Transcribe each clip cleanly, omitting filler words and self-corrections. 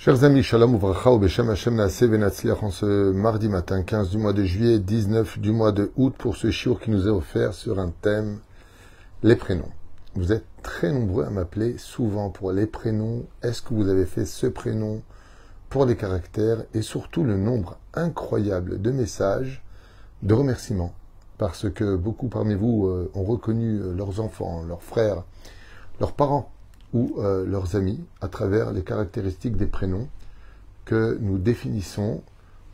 Chers amis, Shalom Uvracha ou Beshem Hashem Naaseh Venatzliach en ce mardi matin, 15 du mois de juillet, 19 du mois de août, pour ce shiur qui nous est offert sur un thème, les prénoms. Vous êtes très nombreux à m'appeler souvent pour les prénoms. Est-ce que vous avez fait ce prénom pour les caractères et surtout le nombre incroyable de messages de remerciements, parce que beaucoup parmi vous ont reconnu leurs enfants, leurs frères, leurs parents ou leurs amis à travers les caractéristiques des prénoms que nous définissons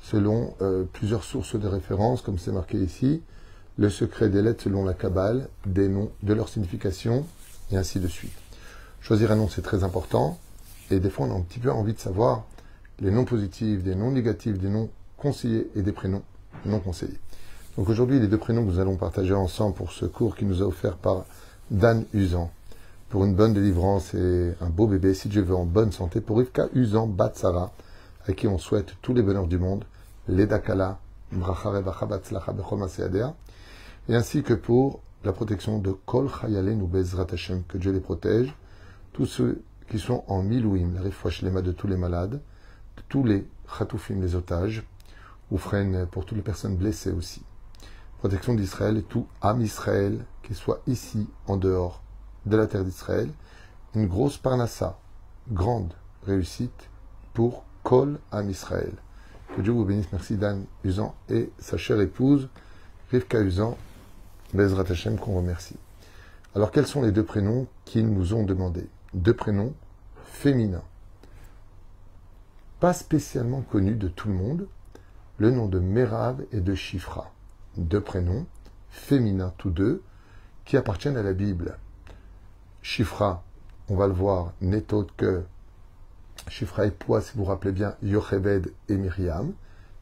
selon plusieurs sources de référence, comme c'est marqué ici, le secret des lettres selon la Kabbale, des noms, de leur signification, et ainsi de suite. Choisir un nom, c'est très important, et des fois on a un petit peu envie de savoir les noms positifs, des noms négatifs, des noms conseillés et des prénoms non conseillés. Donc aujourd'hui, les deux prénoms que nous allons partager ensemble pour ce cours qui nous a offert par Dan Usan, pour une bonne délivrance et un beau bébé, si Dieu veut, en bonne santé, pour Rivka Usan Bat Sarah, à qui on souhaite tous les bonheurs du monde, l'Edakala, Bracha Revacha Batzlacha Bechol Maseadea, et ainsi que pour la protection de Kol Chayalenu Bezrat Hashem, que Dieu les protège, tous ceux qui sont en Milouim, la Refoua Shlema de tous les malades, de tous les Chatoufim, les otages, ou freine pour toutes les personnes blessées aussi. Protection d'Israël et tout Am Israël, qui soit ici, en dehors de la terre d'Israël, une grosse parnassa, grande réussite pour Kol Am Israël. Que Dieu vous bénisse, merci Dan Usan et sa chère épouse, Rivka Usan, Bezrat Hashem, qu'on remercie. Alors quels sont les deux prénoms qu'ils nous ont demandés? Deux prénoms féminins, pas spécialement connus de tout le monde, le nom de Merav et de Shifra. Deux prénoms féminins tous deux, qui appartiennent à la Bible. Shifra, on va le voir, n'est autre que Shifra et Poua, si vous vous rappelez bien, Yocheved et Myriam,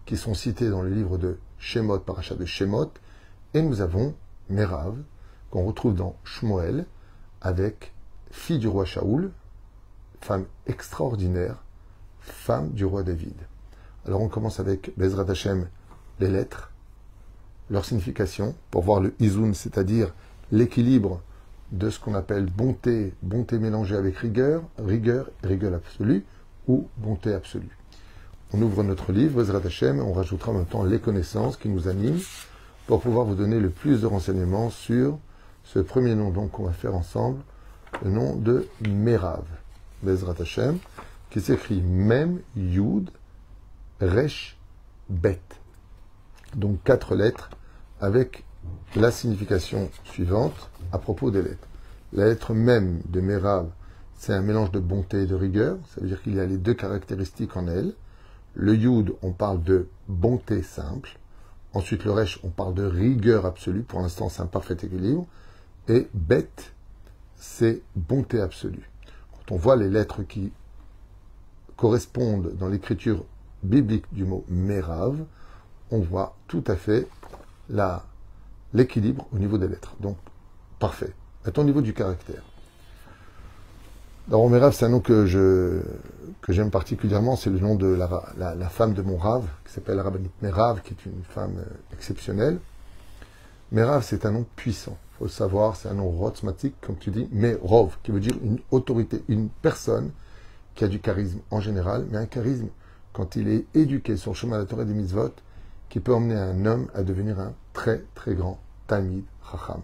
qui sont cités dans le livre de Shemot, Parashat de Shemot, et nous avons Merav, qu'on retrouve dans Shmuel, avec fille du roi Shaoul, femme extraordinaire, femme du roi David. Alors on commence avec Bezrat Hashem, les lettres, leur signification, pour voir le Izun, c'est-à-dire l'équilibre de ce qu'on appelle bonté, bonté mélangée avec rigueur, rigueur absolue, ou bonté absolue. On ouvre notre livre, Bezrat Hashem, et on rajoutera en même temps les connaissances qui nous animent, pour pouvoir vous donner le plus de renseignements sur ce premier nom donc qu'on va faire ensemble, le nom de Merav, Bezrat Hashem, qui s'écrit Mem, Yud, Resh, Bet. Donc 4 lettres avec la signification suivante à propos des lettres. La lettre Mem de Merav, c'est un mélange de bonté et de rigueur, ça veut dire qu'il y a les deux caractéristiques en elle. Le Yud, on parle de bonté simple. Ensuite, le Resh, on parle de rigueur absolue. Pour l'instant, c'est un parfait équilibre. Et Bet, c'est bonté absolue. Quand on voit les lettres qui correspondent dans l'écriture biblique du mot Merav, on voit tout à fait l'équilibre au niveau des lettres. Donc, parfait. Maintenant, au niveau du caractère. Alors, Merav, c'est un nom que j'aime particulièrement. C'est le nom de la femme de mon Rav, qui s'appelle Rabbanit Merav, qui est une femme exceptionnelle. Merav, c'est un nom puissant. Il faut le savoir, c'est un nom rotzmatique, comme tu dis, Merov, qui veut dire une autorité, une personne qui a du charisme en général, mais un charisme, quand il est éduqué sur le chemin de la Torah et des mitzvot, qui peut emmener un homme à devenir un très très grand Talmid Chacham.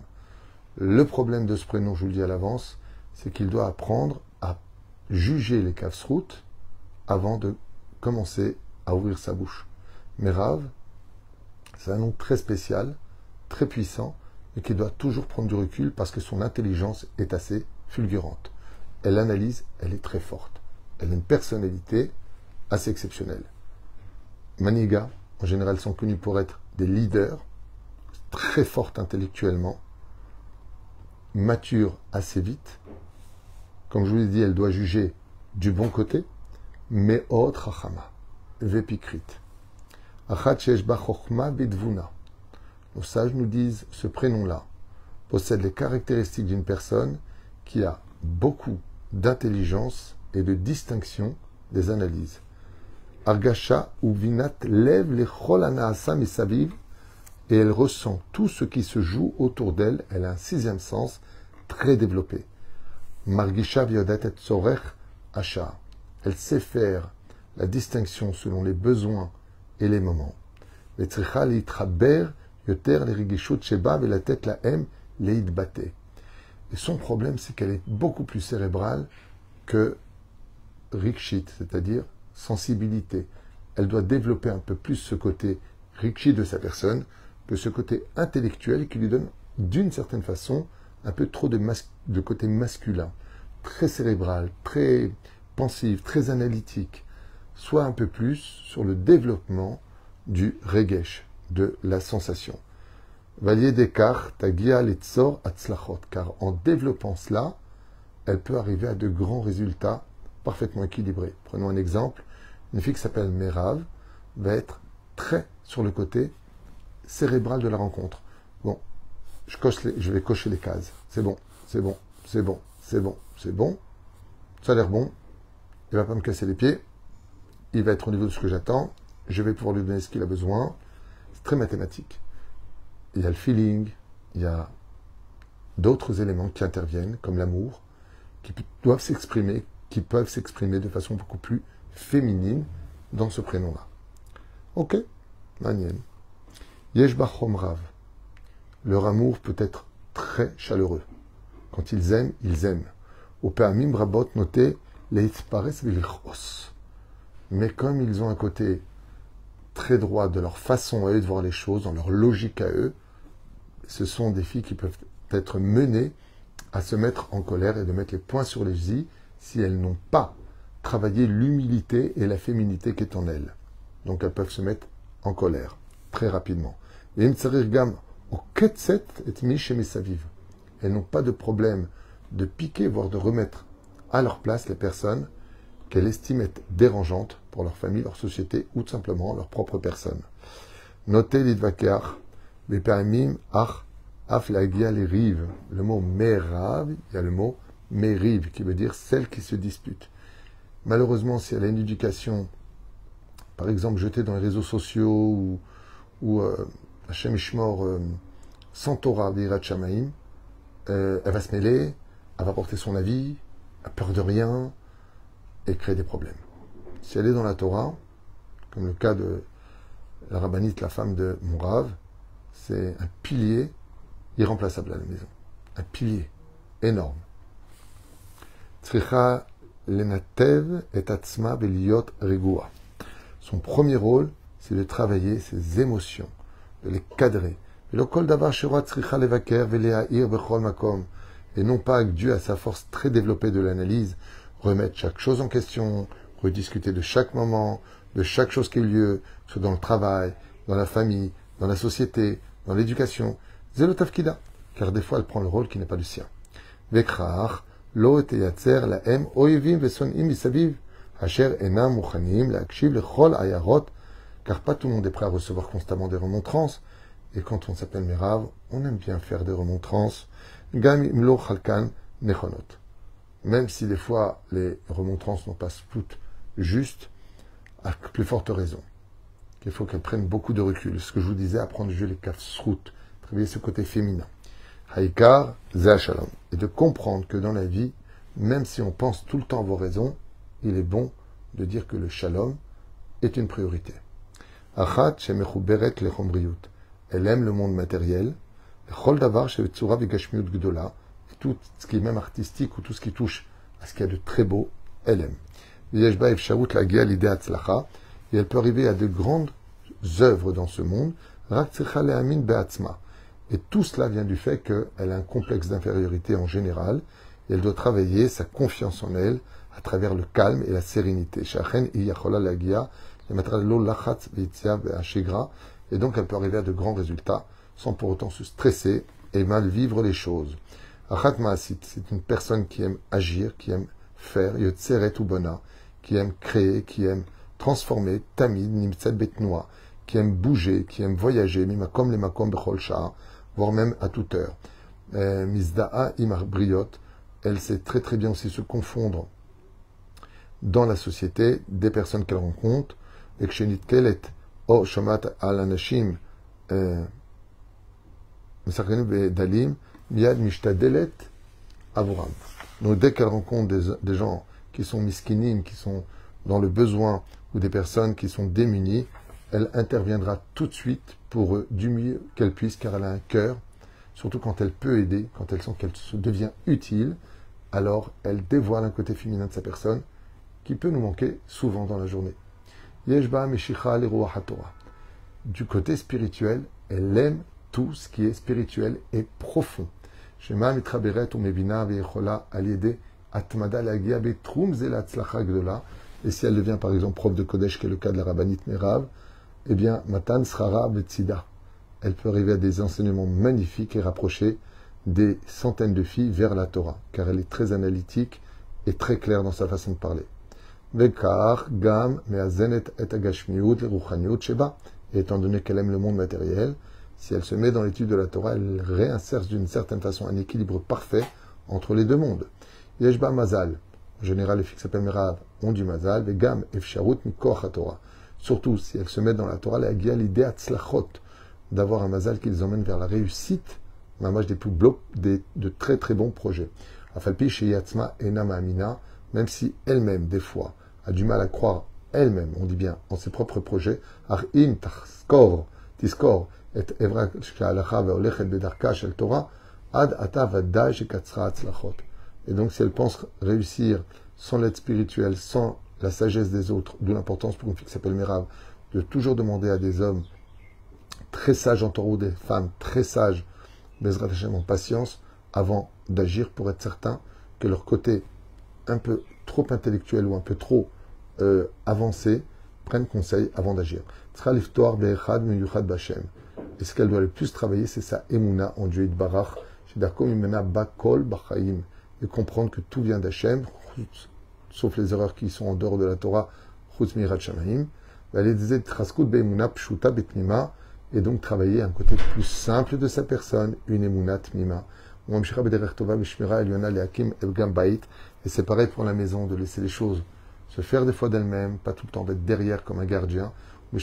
Le problème de ce prénom, je vous le dis à l'avance, c'est qu'il doit apprendre à juger les kafsrout avant de commencer à ouvrir sa bouche. Merav, c'est un nom très spécial, très puissant, mais qui doit toujours prendre du recul parce que son intelligence est assez fulgurante. Elle analyse, elle est très forte. Elle a une personnalité assez exceptionnelle. Maniga, en général, sont connus pour être des leaders, très fortes intellectuellement, matures assez vite. Comme je vous l'ai dit, elle doit juger du bon côté, mais autre Chachama, Vepikrit. Achat sheyesh ba chochma bidvuna. Nos sages nous disent, ce prénom-là possède les caractéristiques d'une personne qui a beaucoup d'intelligence et de distinction des analyses. Argasha ou vinat lève les cholanaasa misaviv, et elle ressent tout ce qui se joue autour d'elle. Elle a un sixième sens très développé. Margisha viodat et tzorech asha. Elle sait faire la distinction selon les besoins et les moments. Et son problème, c'est qu'elle est beaucoup plus cérébrale que rikshit, c'est-à-dire sensibilité. Elle doit développer un peu plus ce côté rikshit de sa personne que ce côté intellectuel qui lui donne, d'une certaine façon, un peu trop de côté masculin, très cérébral, très pensif, très analytique, soit un peu plus sur le développement du regesh, de la sensation. Valier d'écart, tagia letzor atzlachot, car en développant cela, elle peut arriver à de grands résultats parfaitement équilibrés. Prenons un exemple, une fille qui s'appelle Merav va être très sur le côté cérébral de la rencontre. Bon, je vais cocher les cases. C'est bon, c'est bon, c'est bon, c'est bon, c'est bon. Ça a l'air bon. Il ne va pas me casser les pieds. Il va être au niveau de ce que j'attends. Je vais pouvoir lui donner ce qu'il a besoin. C'est très mathématique. Il y a le feeling, il y a d'autres éléments qui interviennent, comme l'amour, qui doivent s'exprimer, qui peuvent s'exprimer de façon beaucoup plus féminine dans ce prénom-là. Ok, Manien. Yesh bachom rav. Leur amour peut être très chaleureux. Quand ils aiment, ils aiment. Au Pe'amim Rabot noté leitpares v'lichos. Mais comme ils ont un côté très droit de leur façon à eux de voir les choses, dans leur logique à eux, ce sont des filles qui peuvent être menées à se mettre en colère et de mettre les points sur les i si elles n'ont pas travaillé l'humilité et la féminité qui est en elles. Donc elles peuvent se mettre en colère très rapidement. Et elles n'ont pas de problème de piquer, voire de remettre à leur place les personnes qu'elles estiment être dérangeantes pour leur famille, leur société ou tout simplement leur propre personne. Notez l'idvakeach, be'pa'amim ach af lagia les rives. Le mot merav, il y a le mot meriv qui veut dire celle qui se dispute. Malheureusement, si elle a une éducation, par exemple, jetée dans les réseaux sociaux ou Hashem Ishmor, sans Torah, Birat Shamaim, elle va se mêler, elle va porter son avis, elle a peur de rien et créer des problèmes. Si elle est dans la Torah, comme le cas de la rabbinite, la femme de mon Rav, c'est un pilier irremplaçable à la maison. Un pilier énorme. Tzricha lenatev et atzma beliot regua. Son premier rôle, c'est de travailler ses émotions, de les cadrer. Et non pas que Dieu, à sa force très développée de l'analyse, remettre chaque chose en question, rediscuter de chaque moment, de chaque chose qui a eu lieu, que ce soit dans le travail, dans la famille, dans la société, dans l'éducation. Zelotavkida, car des fois elle prend le rôle qui n'est pas le sien. Vekrach, lo teyatzer laem oivim vesonim misaviv, asher enam muchanim lakshiv lechol ayarot, car pas tout le monde est prêt à recevoir constamment des remontrances. Et quand on s'appelle Merav, on aime bien faire des remontrances. Gam imlo chalkan nechonot. Même si des fois les remontrances n'ont pas toutes justes, à plus forte raison. Il faut qu'elles prennent beaucoup de recul. Ce que je vous disais, apprendre à jouer les kafsrout, travailler ce côté féminin. Haïkar, za shalom. Et de comprendre que dans la vie, même si on pense tout le temps avoir raison, il est bon de dire que le shalom est une priorité. Achat shemechuberet lechomriyut. Elle aime le monde matériel. Chol davar shevetzura v'gashmiut gdola. Tout ce qui est même artistique ou tout ce qui touche à ce qu'il y a de très beau, elle aime. Et elle peut arriver à de grandes œuvres dans ce monde. Et tout cela vient du fait qu'elle a un complexe d'infériorité en général. Et elle doit travailler sa confiance en elle à travers le calme et la sérénité. Et donc elle peut arriver à de grands résultats sans pour autant se stresser et mal vivre les choses. Achat Maasit, c'est une personne qui aime agir, qui aime faire, Yotzeret ou Bona, qui aime créer, qui aime transformer, Tamid, Nimtzat Betnoa, qui aime bouger, qui aime voyager, Mimakom le Makom Bechol Shah, voire même à toute heure. Mizda'a Imar Briot, elle sait très très bien aussi se confondre dans la société des personnes qu'elle rencontre, et Kshenit Kelet, O Shomat Al Anashim, Dalim, Miad Mishtadelet Avuram. Donc dès qu'elle rencontre des gens qui sont miskinim, qui sont dans le besoin ou des personnes qui sont démunies, elle interviendra tout de suite pour eux du mieux qu'elle puisse, car elle a un cœur, surtout quand elle peut aider, quand elle sent qu'elle se devient utile, alors elle dévoile un côté féminin de sa personne qui peut nous manquer souvent dans la journée. Yeshba Meshicha Leruach HaTorah. Du côté spirituel, elle aime tout ce qui est spirituel et profond. Shema mitraberet umevina veyechola aliede atmada lagia betrum zelatzlacha gdola. Et si elle devient par exemple prof de Kodesh, qui est le cas de la rabbinite Merav, eh bien, Matan Srara Betsida. Elle peut arriver à des enseignements magnifiques et rapprocher des centaines de filles vers la Torah, car elle est très analytique et très claire dans sa façon de parler. Vekar, Gam, Meazenet et Agashmiut, le Ruchaniut, Sheba. Et étant donné qu'elle aime le monde matériel, si elle se met dans l'étude de la Torah, elle réinsère d'une certaine façon un équilibre parfait entre les deux mondes. Yeshba Mazal. En général, les filles qui s'appellent Merav ont du Mazal, Vegam, Efsharut, Mikoch Torah. Surtout si elles se mettent dans la Torah, l'idée Atzlachot, d'avoir un Mazal qui les emmène vers la réussite, mamage des plus de très très bons projets. Afalpi chez Yatzma Enam Amina, même si elle-même, des fois, a du mal à croire elle-même, on dit bien, en ses propres projets, Ar'im Tiskor, et Evra Shalacha Veolechet Bedarka Shel Torah, Ad Ata Vadai Shekatzra Atzlachot. Et donc, si elle pense réussir sans l'aide spirituelle, sans la sagesse des autres, d'où l'importance pour une fille qui s'appelle Merav, de toujours demander à des hommes très sages en Torah ou des femmes très sages, Bezrat Hashem en patience, avant d'agir pour être certain que leur côté un peu trop intellectuel ou un peu trop avancé prennent conseil avant d'agir. Et ce qu'elle doit le plus travailler, c'est sa Emouna en Dieu Barach, et comprendre que tout vient d'Hachem, sauf les erreurs qui sont en dehors de la Torah, et donc travailler un côté plus simple de sa personne, une Emouna Tmima. Et c'est pareil pour la maison, de laisser les choses se faire des fois d'elles-mêmes, pas tout le temps d'être derrière comme un gardien. Mais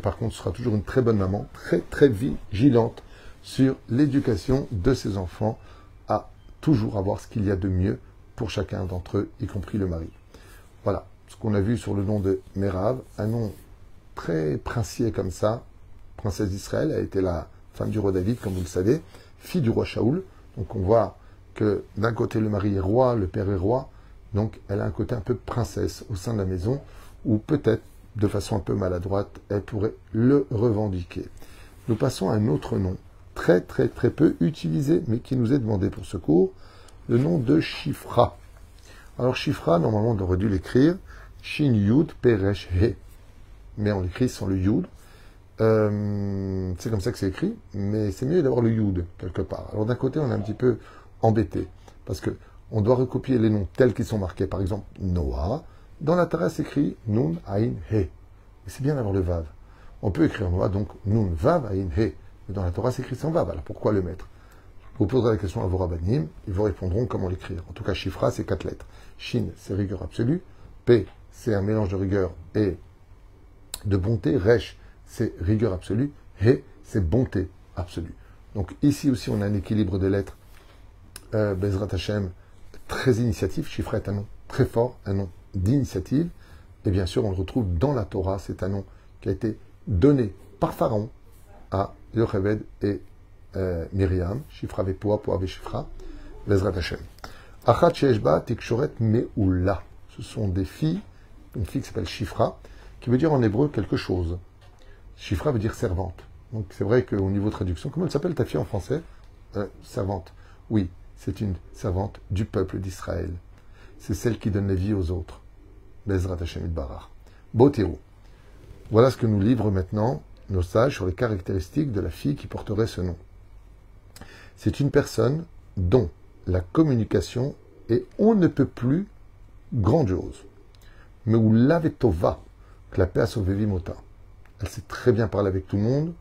par contre, ce sera toujours une très bonne maman, très très vigilante sur l'éducation de ses enfants, à toujours avoir ce qu'il y a de mieux pour chacun d'entre eux, y compris le mari. Voilà ce qu'on a vu sur le nom de Merav, un nom très princier comme ça. Princesse d'Israël, elle a été la femme du roi David, comme vous le savez, fille du roi Shaoul. Donc on voit que d'un côté le mari est roi, le père est roi, donc elle a un côté un peu princesse au sein de la maison, ou peut-être de façon un peu maladroite, elle pourrait le revendiquer. Nous passons à un autre nom, très très très peu utilisé, mais qui nous est demandé pour ce cours, le nom de Shifra. Alors Shifra, normalement on aurait dû l'écrire Shin Yud Peresh He, mais on l'écrit sans le Yud. C'est comme ça que c'est écrit, mais c'est mieux d'avoir le Yud quelque part. Alors d'un côté, on est un petit peu embêté, parce que on doit recopier les noms tels qu'ils sont marqués. Par exemple, Noah, dans la Torah, c'est écrit Nun, Ain, He. Et c'est bien d'avoir le Vav. On peut écrire Noah, donc Nun, Vav, Ain, He. Mais dans la Torah, c'est écrit sans Vav. Alors pourquoi le mettre? Vous poserez la question à vos rabbanim, ils vous répondront comment l'écrire. En tout cas, Shifra, c'est 4 lettres. Shin, c'est rigueur absolue. P, c'est un mélange de rigueur et de bonté. Resh, c'est rigueur absolue. He, c'est bonté absolue. Donc ici aussi, on a un équilibre de lettres. Bezrat Hashem, très initiatif. Shifra est un nom très fort, un nom d'initiative. Et bien sûr, on le retrouve dans la Torah. C'est un nom qui a été donné par Pharaon à Yocheved et Myriam. Shifra vepoa, poa veshifra. Bezrat Hashem. Achat sheshba tikshoret me'ula. Ce sont des filles, une fille qui s'appelle Shifra, qui veut dire en hébreu quelque chose. Shifra veut dire servante. Donc c'est vrai qu'au niveau de traduction, comment elle s'appelle ta fille en français? Servante. Oui, c'est une servante du peuple d'Israël. C'est celle qui donne la vie aux autres. Bezrat Hashem Itbarach. Botiru. Voilà ce que nous livrent maintenant nos sages sur les caractéristiques de la fille qui porterait ce nom. C'est une personne dont la communication est on ne peut plus grandiose. Mais où l'avetova, que la paix a sauvé Vimota. Elle sait très bien parler avec tout le monde.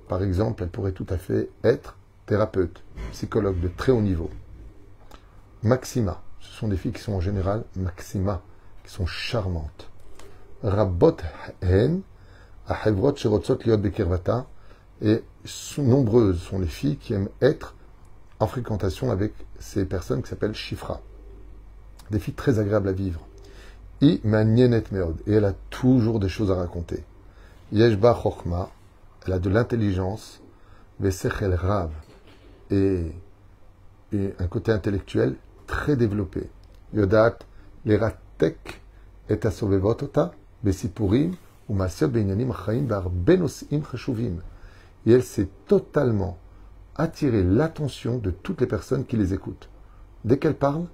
Par exemple, elle pourrait tout à fait être thérapeute, psychologue de très haut niveau. Maxima, ce sont des filles qui sont en général Maxima, qui sont charmantes. Rabot hen, ahevrot sherotzot liot bekirvata, et nombreuses sont les filles qui aiment être en fréquentation avec ces personnes qui s'appellent Shifra. des filles très agréables à vivre. I manyenet meod, et elle a toujours des choses à raconter. Yeshba chokma, elle a de l'intelligence, vesechel rav, et un côté intellectuel très développé. Yodat leratek et asovevotota, besipurim, ou maser benyanim chaim benos im chashuvim. Et elle sait totalement attirer l'attention de toutes les personnes qui les écoutent. Dès qu'elle parle,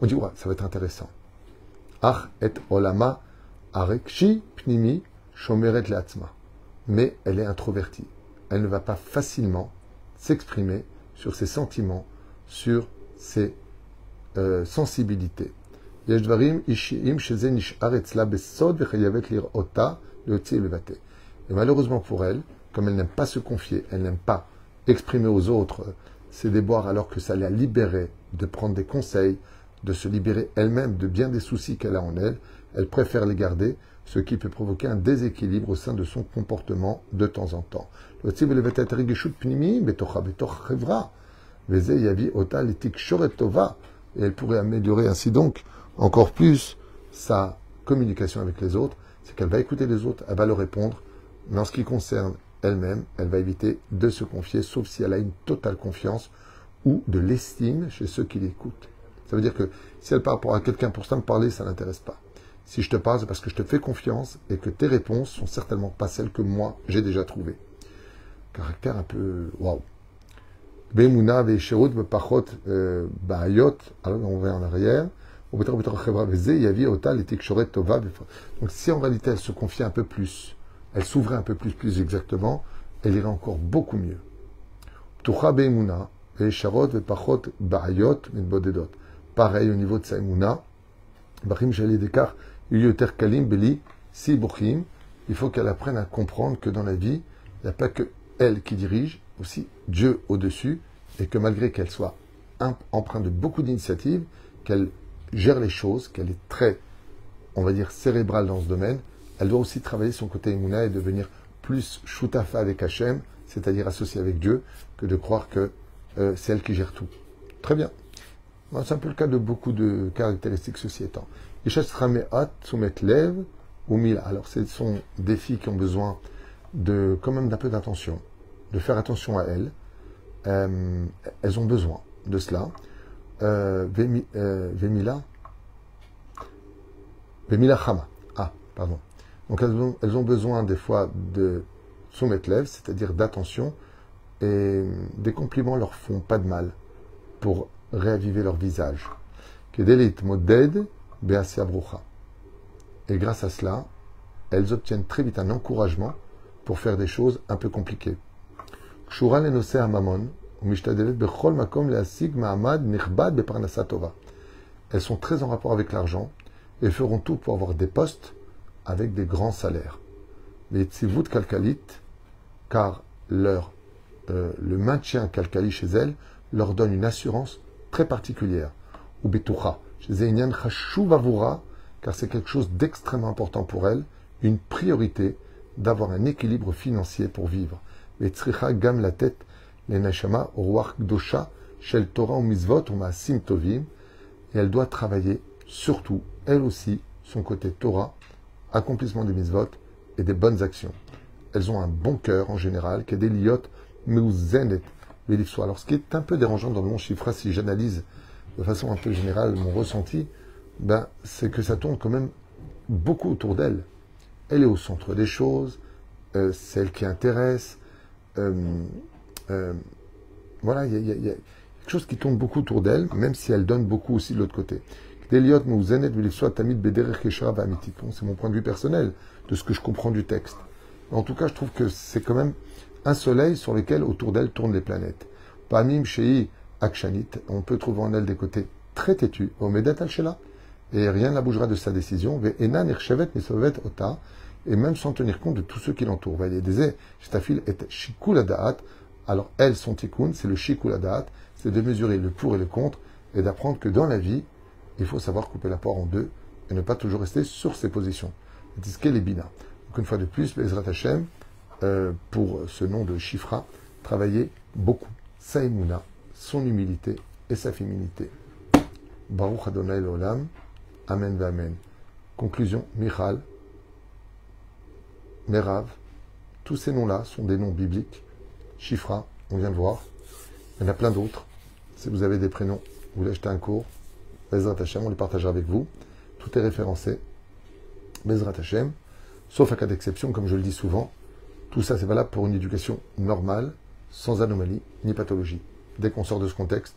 on dit, ouais, ça va être intéressant. Ach et olama arekshi pnimi shomeret leatzma. Mais elle est introvertie. Elle ne va pas facilement s'exprimer sur ses sentiments, sur ses sensibilités. Yesh dvarim ishiim sheze nish'ar etzla besod vechayavet lir'ota leotzi elevate. Et malheureusement pour elle, comme elle n'aime pas se confier, elle n'aime pas exprimer aux autres ses déboires alors que ça l'a libérée de prendre des conseils, de se libérer elle-même de bien des soucis qu'elle a en elle, elle préfère les garder, ce qui peut provoquer un déséquilibre au sein de son comportement de temps en temps. Et elle pourrait améliorer ainsi donc encore plus sa communication avec les autres, c'est qu'elle va écouter les autres, elle va leur répondre, mais en ce qui concerne elle-même, elle va éviter de se confier, sauf si elle a une totale confiance ou de l'estime chez ceux qui l'écoutent. Ça veut dire que si elle parle à quelqu'un pour ça me parler, ça ne l'intéresse pas. Si je te parle, c'est parce que je te fais confiance et que tes réponses sont certainement pas celles que moi j'ai déjà trouvées. Caractère un peu waouh. Be'emuna ve'sherut be'pachot ba'ayot. Alors on va en arrière. Donc si en réalité elle se confiait un peu plus, elle s'ouvrait un peu plus exactement, elle irait encore beaucoup mieux. Ptucha be'emuna ve'sherut be'pachot ba'ayot mitbodedot. Pareil au niveau de sa emuna. Bachim shalei dekar yoter kalim beli si bochim. Il faut qu'elle apprenne à comprendre que dans la vie, il n'y a pas que elle qui dirige, aussi Dieu au-dessus, et que malgré qu'elle soit empreinte de beaucoup d'initiatives, qu'elle gère les choses, qu'elle est très, on va dire, cérébrale dans ce domaine, elle doit aussi travailler son côté Emouna et devenir plus shutafa avec Hachem, c'est-à-dire associée avec Dieu, que de croire que c'est elle qui gère tout. Très bien. C'est un peu le cas de beaucoup de caractéristiques ceci étant. Alors, ce sont des filles qui ont besoin de, quand même d'un peu d'attention, de faire attention à elles. Elles ont besoin de cela. Vemila Chama. Ah, pardon. Donc, elles ont besoin des fois de soumetlev, c'est-à-dire d'attention, et des compliments leur font pas de mal pour réaviver leur visage. Kedelit moded beasia brucha. Et grâce à cela, elles obtiennent très vite un encouragement pour faire des choses un peu compliquées. Kshura lenose hamamon umishtadelet bechol makom leasig ma'amad nichbad beparnasa tova. Elles sont très en rapport avec l'argent et feront tout pour avoir des postes avec des grands salaires. Les tzivut kalkalit, car le maintien kalkali chez elles leur donne une assurance très particulière. Ou betucha, chez Einyan chashuv avura, car c'est quelque chose d'extrêmement important pour elles, une priorité d'avoir un équilibre financier pour vivre. Et tzricha gam la tête, les neshama, ruach gdosha, shel Torah ou mitzvot ou maasim tovim, et elle doit travailler surtout, elle aussi, son côté Torah, accomplissement des mitzvot et des bonnes actions. Elles ont un bon cœur en général, qui est des liot meuzenet velifso. Alors ce qui est un peu dérangeant dans le monde Shifra, si j'analyse de façon un peu générale mon ressenti, c'est que ça tourne quand même beaucoup autour d'elle. Elle est au centre des choses, c'est elle qui intéresse. Voilà, il y a quelque chose qui tourne beaucoup autour d'elle, même si elle donne beaucoup aussi de l'autre côté. C'est mon point de vue personnel, de ce que je comprends du texte. En tout cas, je trouve que c'est quand même un soleil sur lequel, autour d'elle, tournent les planètes. Pamim Shei Akshanit, on peut trouver en elle des côtés très têtus, Omedet Al-Shela, et rien ne la bougera de sa décision, Ve'enan Irchevet Misovet Ota, et même sans tenir compte de tous ceux qui l'entourent. Vaïdézé, Shtafil et Shikul Adaat, alors elle, son tikkun, c'est le Shikul Adaat, c'est de mesurer le pour et le contre, et d'apprendre que dans la vie, il faut savoir couper la poire en deux, et ne pas toujours rester sur ses positions. C'est les Bina. Donc une fois de plus, Bezrat Hashem, pour ce nom de Shifra, travailler beaucoup sa émouna, son humilité et sa féminité. Baruch Adonai L'Olam. Amen v'Amen. Conclusion, Michal, Merav, tous ces noms-là sont des noms bibliques. Shifra, on vient de voir. Il y en a plein d'autres. Si vous avez des prénoms, vous voulez acheter un cours, Bezrat Hashem, on les partagera avec vous. Tout est référencé. Bezrat Hashem, sauf à cas d'exception, comme je le dis souvent. Tout ça, c'est valable pour une éducation normale, sans anomalie ni pathologie. Dès qu'on sort de ce contexte,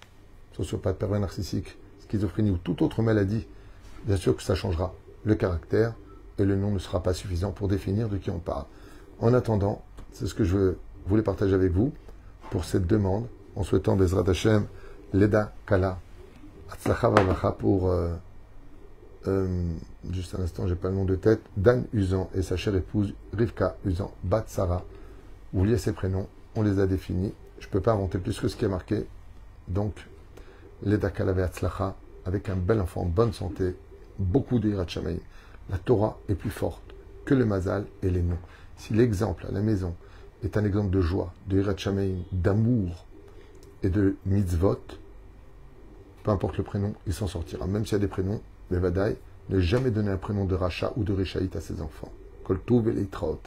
sociopathe, pervers narcissique, schizophrénie ou toute autre maladie, bien sûr que ça changera le caractère et le nom ne sera pas suffisant pour définir de qui on parle. En attendant, c'est ce que je voulais partager avec vous pour cette demande, en souhaitant Bezrat Hashem, Leda Kala, Atzlacha Vavacha pour, juste un instant, j'ai pas le nom de tête, Dan Usan et sa chère épouse Rivka Usan, Bat Sarah. Vous liez ces prénoms, on les a définis. Je ne peux pas inventer plus que ce qui est marqué. Donc, Leda Kala Ve'atzlacha, avec un bel enfant, bonne santé, beaucoup de Yirat Shamayim. La Torah est plus forte que le Mazal et les noms. Si l'exemple à la maison est un exemple de joie, de Yirat Shamayim, d'amour et de mitzvot, peu importe le prénom, il s'en sortira. Même s'il y a des prénoms, mais Vadaï, ne jamais donner un prénom de Racha ou de Réchaït à ses enfants. Kol Tov et Leitraot.